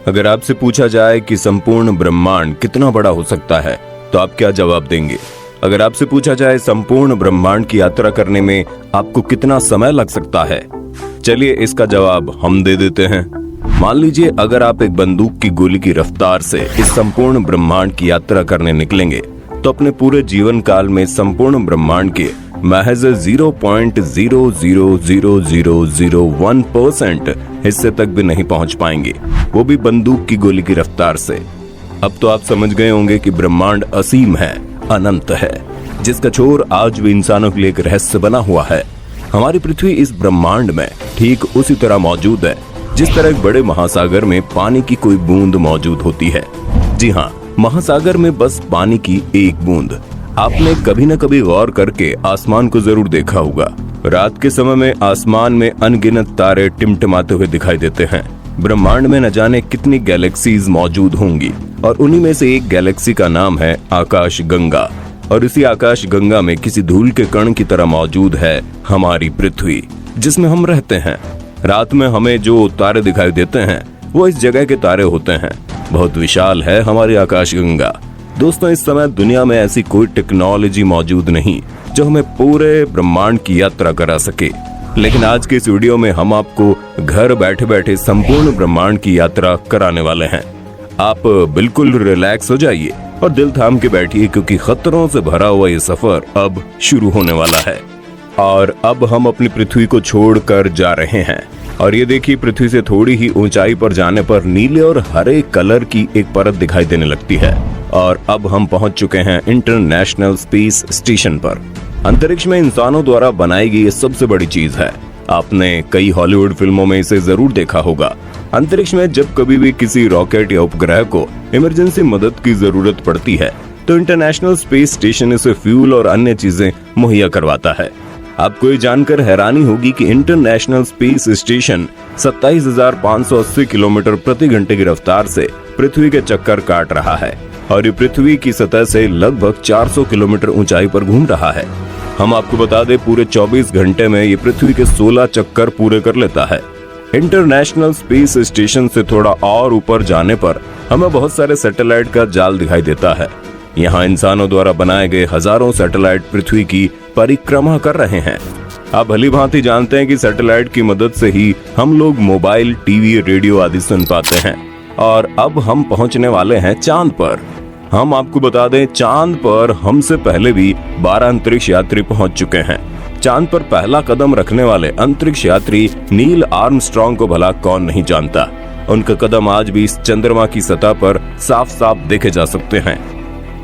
अगर आपसे पूछा जाए कि संपूर्ण ब्रह्मांड कितना बड़ा हो सकता है तो आप क्या जवाब देंगे? अगर आपसे पूछा जाए संपूर्ण ब्रह्मांड की यात्रा करने में आपको कितना समय लग सकता है, चलिए इसका जवाब हम दे देते हैं। मान लीजिए अगर आप एक बंदूक की गोली की रफ्तार से इस संपूर्ण ब्रह्मांड की यात्रा करने निकलेंगे तो अपने पूरे जीवन काल में संपूर्ण ब्रह्मांड के महज 0.00001% हिस्से तक भी नहीं पहुंच पाएंगे, वो भी बंदूक की गोली की रफ्तार से। अब तो आप समझ गए होंगे कि ब्रह्मांड असीम है, अनंत है, जिसका छोर आज भी इंसानों के लिए एक रहस्य बना हुआ है। हमारी पृथ्वी इस ब्रह्मांड में ठीक उसी तरह मौजूद है जिस तरह एक बड़े महासागर में पानी की कोई बूंद मौजूद होती है। जी हाँ, महासागर में बस पानी की एक बूंद। आपने कभी न कभी गौर करके आसमान को जरूर देखा होगा। रात के समय में आसमान में अनगिनत तारे टिमटिमाते हुए दिखाई देते हैं। ब्रह्मांड में न जाने कितनी गैलेक्सीज मौजूद होंगी और उन्हीं में से एक गैलेक्सी का नाम है आकाश गंगा। और इसी आकाश गंगा में किसी धूल के कण की तरह मौजूद है हमारी पृथ्वी, जिसमें हम रहते हैं। रात में हमें जो तारे दिखाई देते हैं वो इस जगह के तारे होते हैं। बहुत विशाल है हमारी आकाश गंगा। दोस्तों, इस समय दुनिया में ऐसी कोई टेक्नोलॉजी मौजूद नहीं जो हमें पूरे ब्रह्मांड की यात्रा करा सके, लेकिन आज के इस वीडियो में हम आपको घर बैठे बैठे संपूर्ण ब्रह्मांड की यात्रा कराने वाले हैं। आप बिल्कुल रिलैक्स हो जाइए और दिल थाम के बैठिए, क्योंकि खतरों से भरा हुआ ये सफर अब शुरू होने वाला है। और अब हम अपनी पृथ्वी को छोड़कर जा रहे हैं और ये देखिए, पृथ्वी से थोड़ी ही ऊंचाई पर जाने पर नीले और हरे कलर की एक परत दिखाई देने लगती है। और अब हम पहुंच चुके हैं इंटरनेशनल स्पेस स्टेशन पर। अंतरिक्ष में इंसानों द्वारा बनाई गई ये सबसे बड़ी चीज है। आपने कई हॉलीवुड फिल्मों में इसे जरूर देखा होगा। अंतरिक्ष में जब कभी भी किसी रॉकेट या उपग्रह को इमरजेंसी मदद की जरूरत पड़ती है तो इंटरनेशनल स्पेस स्टेशन इसे फ्यूल और अन्य चीजें मुहैया करवाता है। आपको ये जानकर हैरानी होगी कि इंटरनेशनल स्पेस स्टेशन 27,580 किलोमीटर प्रति घंटे की रफ्तार से पृथ्वी के चक्कर काट रहा है और ये पृथ्वी की सतह से लगभग 400 किलोमीटर ऊंचाई पर घूम रहा है। हम आपको बता दें, पूरे 24 घंटे में ये पृथ्वी के 16 चक्कर पूरे कर लेता है। इंटरनेशनल स्पेस स्टेशन से थोड़ा और ऊपर जाने पर हमें बहुत सारे सैटेलाइट का जाल दिखाई देता है। यहाँ इंसानों द्वारा बनाए गए हजारों सैटेलाइट पृथ्वी की परिक्रमा कर रहे हैं। आप भली भांति जानते हैं कि सैटेलाइट की मदद से ही हम लोग मोबाइल, टीवी, रेडियो आदि सुन पाते हैं। और अब हम पहुंचने वाले हैं चांद पर। हम आपको बता दें, चांद पर हमसे पहले भी 12 अंतरिक्ष यात्री पहुंच चुके हैं। चांद पर पहला कदम रखने वाले अंतरिक्ष यात्री नील आर्मस्ट्रॉन्ग को भला कौन नहीं जानता। उनका कदम आज भी इस चंद्रमा की सतह पर साफ साफ देखे जा सकते हैं।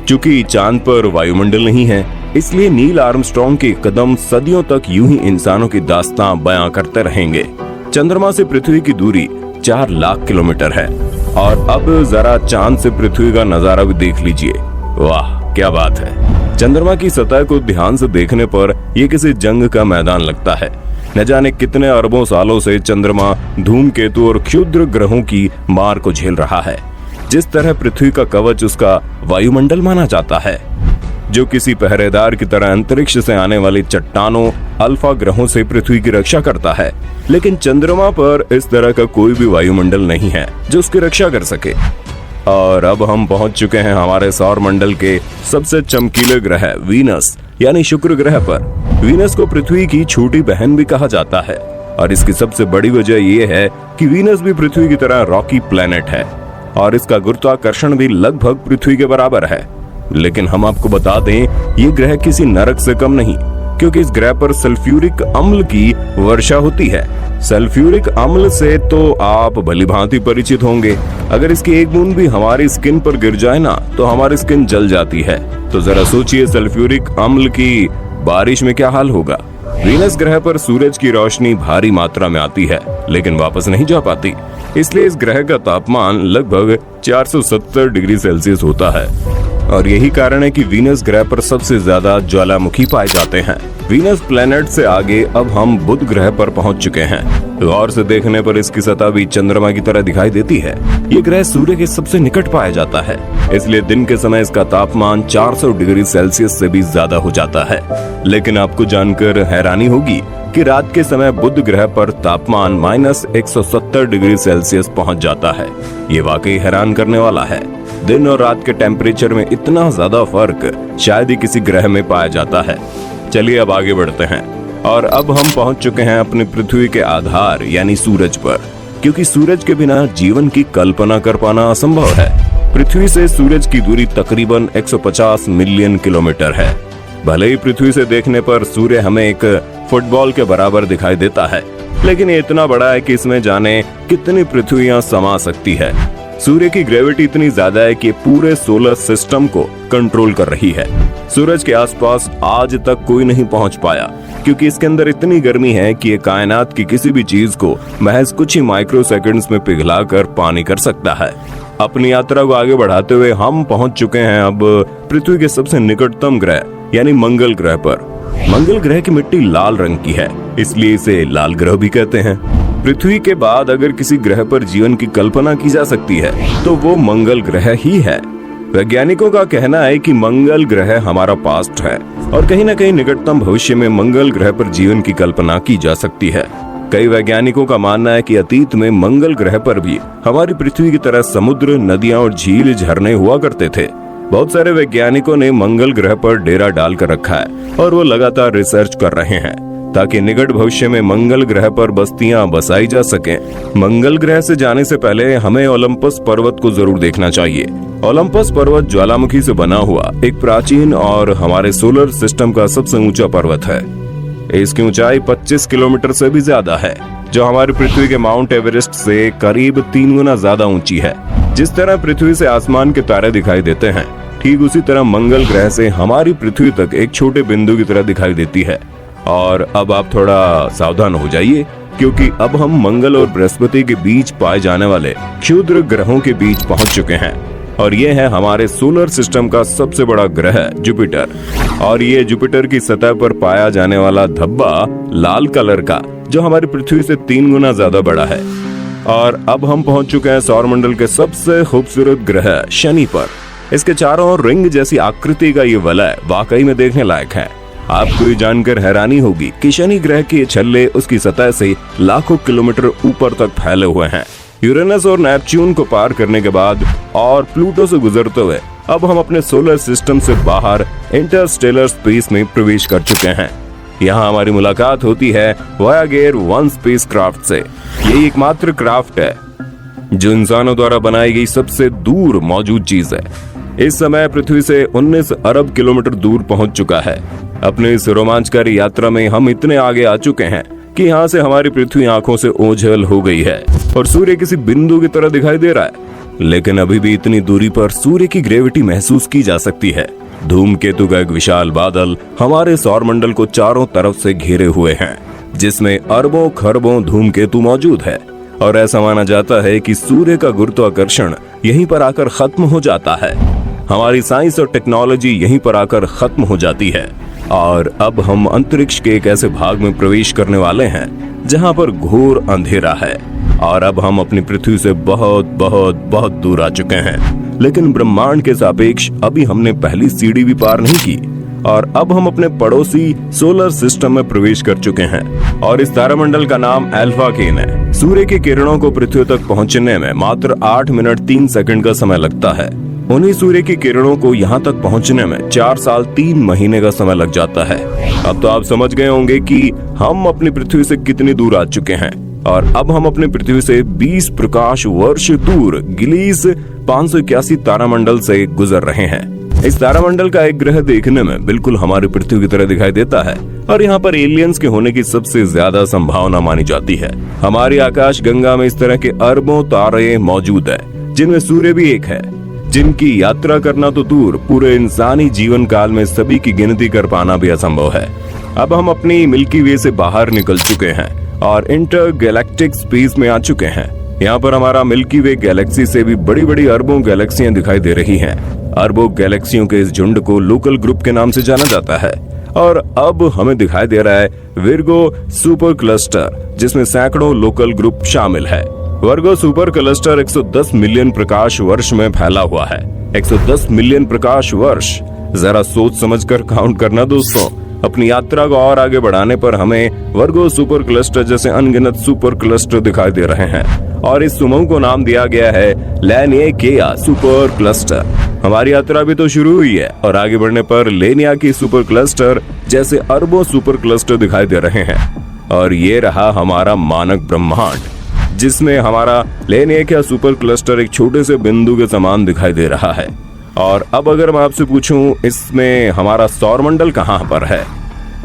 चूंकि चांद पर वायुमंडल नहीं है, इसलिए नील आर्मस्ट्रॉन्ग के कदम सदियों तक यूं ही इंसानों की दास्तां बयां करते रहेंगे। चंद्रमा से पृथ्वी की दूरी 4 लाख किलोमीटर है। और अब जरा चांद से पृथ्वी का नजारा भी देख लीजिए। वाह, क्या बात है। चंद्रमा की सतह को ध्यान से देखने पर यह किसी जंग का मैदान लगता है। न जाने कितने अरबों सालों से चंद्रमा धूमकेतु और क्षुद्र ग्रहों की मार को झेल रहा है। जिस तरह पृथ्वी का कवच उसका वायुमंडल माना जाता है, जो किसी पहरेदार की तरह अंतरिक्ष से आने वाली चट्टानों, अल्फा ग्रहों से पृथ्वी की रक्षा करता है। लेकिन चंद्रमा पर इस तरह का कोई भी वायुमंडल नहीं है जो उसकी रक्षा कर सके। और अब हम पहुंच चुके हैं हमारे सौर मंडल के सबसे चमकीले ग्रह वीनस यानी शुक्र ग्रह पर। वीनस को पृथ्वी की छोटी बहन भी कहा जाता है और इसकी सबसे बड़ी वजह यह है कि वीनस भी पृथ्वी की तरह रॉकी प्लेनेट है और इसका गुरुत्वाकर्षण भी लगभग पृथ्वी के बराबर है। लेकिन हम आपको बता दें, ये ग्रह किसी नरक से कम नहीं, क्योंकि इस ग्रह पर सल्फ्यूरिक अम्ल की वर्षा होती है। सल्फ्यूरिक अम्ल से तो आप भलीभांति परिचित होंगे। अगर इसकी एक बूंद भी हमारी स्किन पर गिर जाए ना तो हमारी स्किन जल जाती है। तो जरा सोचिए, सल्फ्यूरिक अम्ल की बारिश में क्या हाल होगा। वीनस ग्रह पर सूरज की रोशनी भारी मात्रा में आती है लेकिन वापस नहीं जा पाती, इसलिए इस ग्रह का तापमान लगभग 470 डिग्री सेल्सियस होता है। और यही कारण है कि वीनस ग्रह पर सबसे ज्यादा ज्वालामुखी पाए जाते हैं। वीनस प्लेनेट से आगे अब हम बुध ग्रह पर पहुंच चुके हैं। गौर से देखने पर इसकी सतह भी चंद्रमा की तरह दिखाई देती है। ये ग्रह सूर्य के सबसे निकट पाया जाता है, इसलिए दिन के समय इसका तापमान 400 डिग्री सेल्सियस से भी ज्यादा हो जाता है। लेकिन आपको जानकर हैरानी होगी कि रात के समय बुध ग्रह पर तापमान -170 डिग्री सेल्सियस पहुंच जाता है। ये वाकई हैरान करने वाला है। दिन और रात के टेम्परेचर में इतना ज्यादा फर्क शायद ही किसी ग्रह में पाया जाता है। चलिए अब आगे बढ़ते हैं और अब हम पहुंच चुके हैं अपनी पृथ्वी के आधार यानी सूरज पर, क्योंकि सूरज के बिना जीवन की कल्पना कर पाना असंभव है। पृथ्वी से सूरज की दूरी तकरीबन 150 मिलियन किलोमीटर है। भले ही पृथ्वी से देखने पर सूर्य हमें एक फुटबॉल के बराबर दिखाई देता है, लेकिन ये इतना बड़ा है कि इसमें जाने कितनी पृथ्वियां समा सकती है। सूर्य की ग्रेविटी इतनी ज्यादा है कि पूरे सोलर सिस्टम को कंट्रोल कर रही है। सूरज के आसपास आज तक कोई नहीं पहुंच पाया, क्योंकि इसके अंदर इतनी गर्मी है कि ये कायनात की किसी भी चीज को महज कुछ ही माइक्रो सेकंड्स में पिघलाकर पानी कर सकता है। अपनी यात्रा को आगे बढ़ाते हुए हम पहुंच चुके हैं अब पृथ्वी के सबसे निकटतम ग्रह यानी मंगल ग्रह पर। मंगल ग्रह की मिट्टी लाल रंग की है, इसलिए इसे लाल ग्रह भी कहते हैं। पृथ्वी के बाद अगर किसी ग्रह पर जीवन की कल्पना की जा सकती है तो वो मंगल ग्रह ही है। वैज्ञानिकों का कहना है कि मंगल ग्रह हमारा पास्ट है और कहीं न कहीं निकटतम भविष्य में मंगल ग्रह पर जीवन की कल्पना की जा सकती है। कई वैज्ञानिकों का मानना है कि अतीत में मंगल ग्रह पर भी हमारी पृथ्वी की तरह समुद्र, नदियां और झील, झरने हुआ करते थे। बहुत सारे वैज्ञानिकों ने मंगल ग्रह पर डेरा डाल कर रखा है और वो लगातार रिसर्च कर रहे हैं ताकि निकट भविष्य में मंगल ग्रह पर बस्तियां बसाई जा सकें। मंगल ग्रह से जाने से पहले हमें ओलंपस पर्वत को जरूर देखना चाहिए। ओलंपस पर्वत ज्वालामुखी से बना हुआ एक प्राचीन और हमारे सोलर सिस्टम का सबसे ऊंचा पर्वत है। इसकी ऊंचाई 25 किलोमीटर से भी ज्यादा है, जो हमारी पृथ्वी के माउंट एवरेस्ट से करीब 3 गुना ज्यादा ऊंची है। जिस तरह पृथ्वी से आसमान के तारे दिखाई देते हैं, ठीक उसी तरह मंगल ग्रह से हमारी पृथ्वी तक एक छोटे बिंदु की तरह दिखाई देती है। और अब आप थोड़ा सावधान हो जाइए, क्योंकि अब हम मंगल और बृहस्पति के बीच पाए जाने वाले क्षुद्र ग्रहों के बीच पहुंच चुके हैं। और ये है हमारे सोलर सिस्टम का सबसे बड़ा ग्रह जुपिटर। और ये जुपिटर की सतह पर पाया जाने वाला धब्बा लाल कलर का, जो हमारी पृथ्वी से 3 गुना ज्यादा बड़ा है। और अब हम पहुंच चुके हैं सौरमंडल के सबसे खूबसूरत ग्रह शनि पर। इसके चारों ओर रिंग जैसी आकृति का ये वलय वाकई में देखने लायक है। आपको ये जानकर हैरानी होगी कि शनि ग्रह के छल्ले उसकी सतह से लाखों किलोमीटर ऊपर तक फैले हुए हैं। यूरेनस और नेपच्यून को पार करने के बाद और प्लूटो से गुजरते हुए अब हम अपने सोलर सिस्टम से बाहर इंटरस्टेलर स्पेस में प्रवेश कर चुके हैं। यहाँ हमारी मुलाकात होती है वोयागर 1 स्पेसक्राफ्ट से। ये एकमात्र क्राफ्ट है जो इंसानों द्वारा बनाई गई सबसे दूर मौजूद चीज है। इस समय पृथ्वी से 19 अरब किलोमीटर दूर पहुंच चुका है। अपने इस रोमांचकारी यात्रा में हम इतने आगे आ चुके हैं कि यहाँ से हमारी पृथ्वी आंखों से ओझल हो गई है और सूर्य किसी बिंदु की तरह दिखाई दे रहा है। लेकिन अभी भी इतनी दूरी पर सूर्य की ग्रेविटी महसूस की जा सकती है। धूमकेतु का एक विशाल बादल हमारे सौरमंडल को चारों तरफ से घेरे हुए हैं, जिसमें अरबों खरबों धूमकेतु मौजूद है। और ऐसा माना जाता है कि सूर्य का गुरुत्वाकर्षण यहीं पर आकर खत्म हो जाता है। हमारी साइंस और टेक्नोलॉजी यहीं पर आकर खत्म हो जाती है और अब हम अंतरिक्ष के एक ऐसे भाग में प्रवेश करने वाले हैं जहां पर घोर अंधेरा है। और अब हम अपनी पृथ्वी से बहुत बहुत बहुत दूर आ चुके हैं, लेकिन ब्रह्मांड के सापेक्ष अभी हमने पहली सीढ़ी भी पार नहीं की और अब हम अपने पड़ोसी सोलर सिस्टम में प्रवेश कर चुके हैं। और इस तारामंडल का नाम अल्फा केन है। सूर्य की किरणों को पृथ्वी तक पहुंचने में मात्र 8 मिनट 3 सेकंड का समय लगता है। उन्हीं सूर्य की किरणों को यहाँ तक पहुँचने में 4 साल 3 महीने का समय लग जाता है। अब तो आप समझ गए होंगे कि हम अपनी पृथ्वी से कितनी दूर आ चुके हैं। और अब हम अपनी पृथ्वी से 20 प्रकाश वर्ष दूर गिलीस 581 तारामंडल से गुजर रहे हैं। इस तारामंडल का एक ग्रह देखने में बिल्कुल हमारी पृथ्वी की तरह दिखाई देता है और यहाँ पर एलियंस के होने की सबसे ज्यादा संभावना मानी जाती है। हमारी आकाश गंगा में इस तरह के अरबों तारे मौजूद है, जिनमें सूर्य भी एक है, जिनकी यात्रा करना तो दूर, पूरे इंसानी जीवन काल में सभी की गिनती कर पाना भी असंभव है। अब हम अपनी मिल्की वे से बाहर निकल चुके हैं और इंटर गैलेक्टिक स्पेस में आ चुके हैं। यहाँ पर हमारा मिल्की वे गैलेक्सी से भी बड़ी बड़ी अरबों गैलेक्सियां दिखाई दे रही हैं। अरबों गैलेक्सियों के इस झुंड को लोकल ग्रुप के नाम से जाना जाता है। और अब हमें दिखाई दे रहा है विर्गो सुपर क्लस्टर, जिसमें सैकड़ों लोकल ग्रुप शामिल है। वर्गो सुपर क्लस्टर 110 मिलियन प्रकाश वर्ष में फैला हुआ है। 110 मिलियन प्रकाश वर्ष, जरा सोच समझकर काउंट करना दोस्तों। अपनी यात्रा को और आगे बढ़ाने पर हमें वर्गो सुपर क्लस्टर जैसे अनगिनत सुपर क्लस्टर दिखाई दे रहे हैं और इस समूह को नाम दिया गया है लैनियाकिया सुपर क्लस्टर। हमारी यात्रा भी तो शुरू हुई है और आगे बढ़ने पर लैनियाकी सुपर क्लस्टर जैसे अरबों सुपर क्लस्टर दिखाई दे रहे हैं। और ये रहा हमारा मानक ब्रह्मांड, जिसमें हमारा लैनियाकिया सुपर क्लस्टर एक छोटे से बिंदु के समान दिखाई दे रहा है। और अब अगर मैं आपसे पूछूं इसमें हमारा सौरमंडल कहां पर है,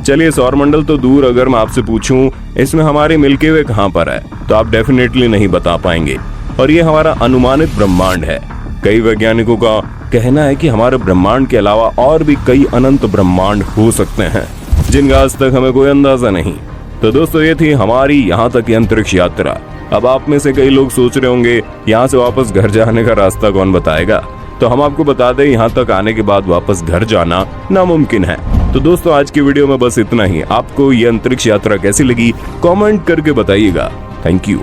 चलिए सौरमंडल तो दूर, अगर मैं आपसे पूछूं इसमें हमारे मिल्की वे कहां पर है, तो आप डेफिनेटली नहीं बता पाएंगे। और ये हमारा अनुमानित ब्रह्मांड है। कई वैज्ञानिकों का कहना है कि हमारे ब्रह्मांड के अलावा और भी कई अनंत ब्रह्मांड हो सकते हैं, जिनका आज तक हमें कोई अंदाजा नहीं। तो दोस्तों ये थी हमारी यहाँ तक की अंतरिक्ष यात्रा। अब आप में से कई लोग सोच रहे होंगे यहाँ से वापस घर जाने का रास्ता कौन बताएगा, तो हम आपको बता दें यहाँ तक आने के बाद वापस घर जाना नामुमकिन है। तो दोस्तों आज की वीडियो में बस इतना ही। आपको ये अंतरिक्ष यात्रा कैसी लगी कमेंट करके बताइएगा। Thank you.